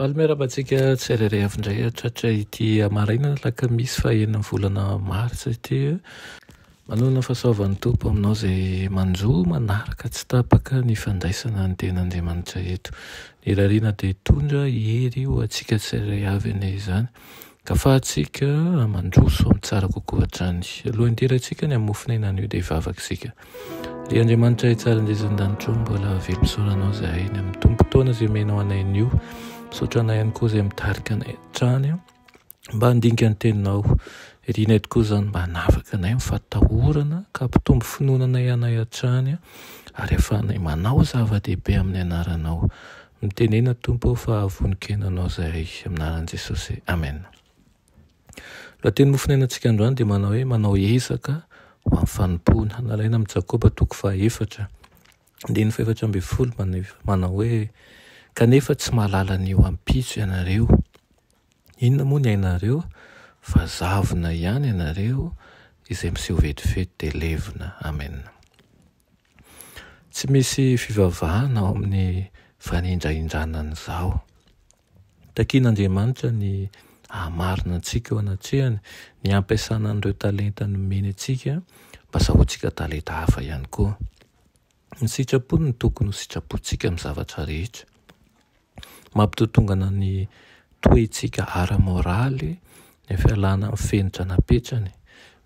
Alomerabantsika tsy ariariavindray tratra ity amaraina laka misy fahenina volana martsa ity manona fahasoavan'ny tompo aminao zay manjo manaraka tsy tapaka ny fandraisana ny ten'Andriamanitra eto. Ny rariana dia tondra hery ho antsika tsy ariariavina izany ka fahatsika mandroso amin'ny tsara kokoa hatrany. Alohan'ny hidirantsika ny amofinaina an'io dia hivavaka ry Andriamanitra tsara indresandanitro mbola velompisaoranao zahay ny amin'ny tompo-taona izay menao anay an'io. Misaotra anay ihany koa izay mitarika anay hatrany mba handinika ny teninao. Rinay tokoa izany mba hanavaka anay mifatahorana ka hampitombo finoananay anay hatrany ary ahafahanay manao zava-dehibe amin'ny anaranao. Mitenena Tompo fa voninkenanao zahay amin'ny anaran'i Jesosy. Amen. Lohateny mofinainantsika androany dia manao hoe manao ezaka ho amin'ny fanompoana. Nalaina amin'ny Jakoba 4:4 andiny 7:10 manao hoe kanefa tsy mahalala an'io ampitso ianareo. Inona moa ny ainareo? Fa zavona ihany ianareo izay miseho vetivety dia levona. Amen. Tsy misy fivavahana ao amin'ny fanindraindranan'izao. Takian'Andriamanitra ny hamarina antsika ao anatrehany ny ampiasana an'ireo talenta nomeny antsika mba sahoantsika talenta hafa ihany koa. Ny sitrapony ny tokony ho sitrapontsika amin'ny zavatra rehetra. Mampitotongana ny toetsika ara-moraly ny fialana amin'ny fenitra napetrany.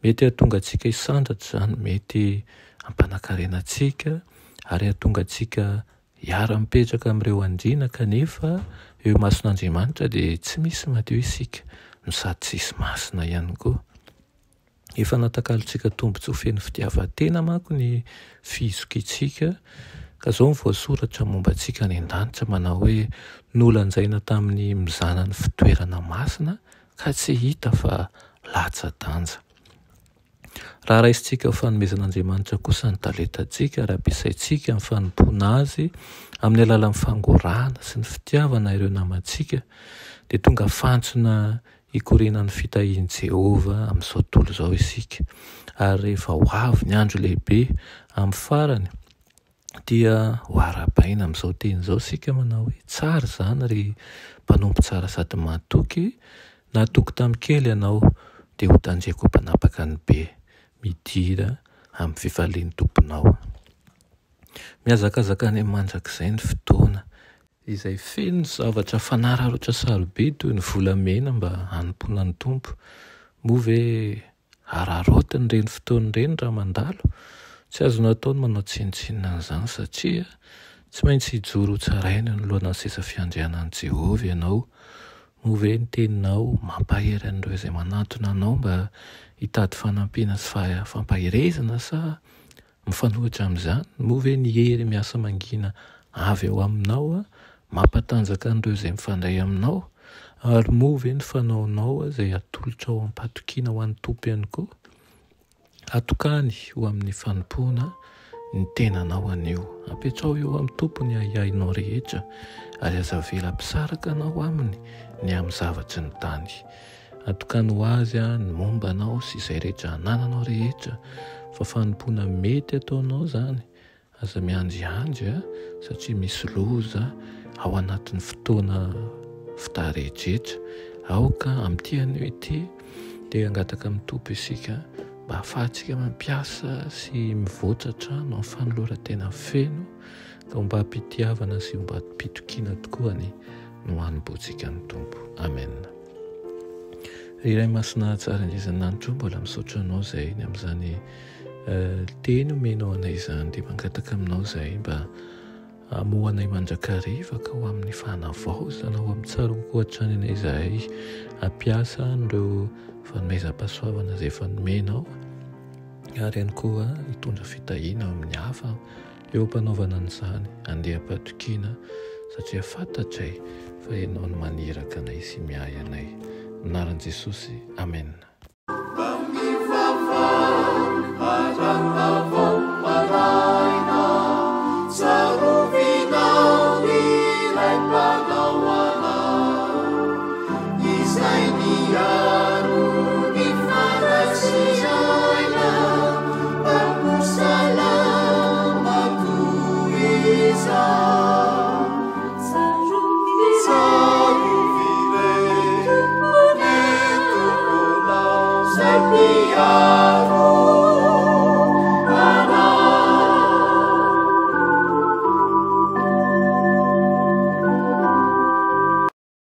Mety hahatonga antsika hisandratra izany, mety hampanakarena antsika ary hahatonga antsika hiara-mipetraka amin'ireo andriana kanefa eo mason'Andriamanitra dia tsy misy madio isika no sady tsisy masina ihany koa. Efa natakalontsika tombontsoa feno fitiavan-tena manko ny fizokintsika ka izao ny voasoratra momba antsika any an-danitra manao hoe nolanjaina tamin'ny mizana ny fitoerana masina ka tsy hita fa latsa-danja. Raha raisintsika ho fanomezan'Andriamanitra kosa ny talentantsika ary ampiasaintsika amin'ny fanompoana azy amin'ny alalan'ny fangorahana sy ny fitiavana ireo namantsika dia tonga fantsona hikorenan'ny fitahian Jehova amin'izao tontolo izao isika. Ary rehefa ho avy ny andro lehibe amin'ny farany dia ho arabaina amin'izao teny izao sika manao hoe tsara izany ry mpanompo tsara sady mahatoky, nahatoky tamin'ny kely ianao dia ho tandriako mpanapaka ny be, midira amin'ny fifalian'ny tomponao. Mihazakazaka any mandrakizay ny fotoana izay feno zavatra fanararotra sarobe toy ny volamena mba hanompoana ny tompo. Moa ve araroatiny ireny fotoana ireny raha mandalo? Tsy azonao ataony manao tsinitsinina an'izany satria tsy maintsy hijoro tsaraina ny lohana ny seza fiandrianan'i Jehovah ianao. Moa ve ny teninao mampahery an'ireo izay manatona anao mba hitady fanampiana sy fampahirezana sa mifanohitra amin'izany? Moa ve ny hery miasa mangina avy ao aminao mampatanjaka an'ireo izay mifandray aminao? Ary moa ve ny fanaonao izay atolotra ao am-patokiana ho an'ny tompo ihany koa? Atokany ho amin'ny fanompoana ny tenanao anio. Apetrao eo amin'ny tompo ny ahiahinao rehetra ary aza vela ampisaraka anao aminy ny amin'ny zavatry ny tany. Atokany ho azy ny momba anao sy izay rehetra anananao rehetra fa fanompoana mety ataonao izany. Aza miandriandry satria misy loza ao anatin'ny fotoana fitarehetra. Aoka amin'ity anio ity dia angataka amin'ny tompo isika mba ahafahantsika mampiasa sy mivoatra trano amin'ny fanoloran-tena feno ka mba hampitiavana sy mba hampitokiana tokoa ny hanomboantsika ny tompo. Amen. Iray masina tsara indresandanitro mbola misaotra anao izay ny amin'izany teny omenao anay izany dia mangataka aminao izay mba hamohanay mandrakariva ka ho amin'ny fanavaozana ho amin'ny tsara kokoa hatrany anay izahay hampiasa an'ireo fanomezam-pahasoavana izay efa nomenao ary ihany koa hitondra fitahiana amin'ny hafa eo am-panaovana an'izany handeha am-patokiana satria fantatray fa ianao no maniraka anay sy mihay anay. Anaran'i Jesosy. Amen. Izay niaro Ram.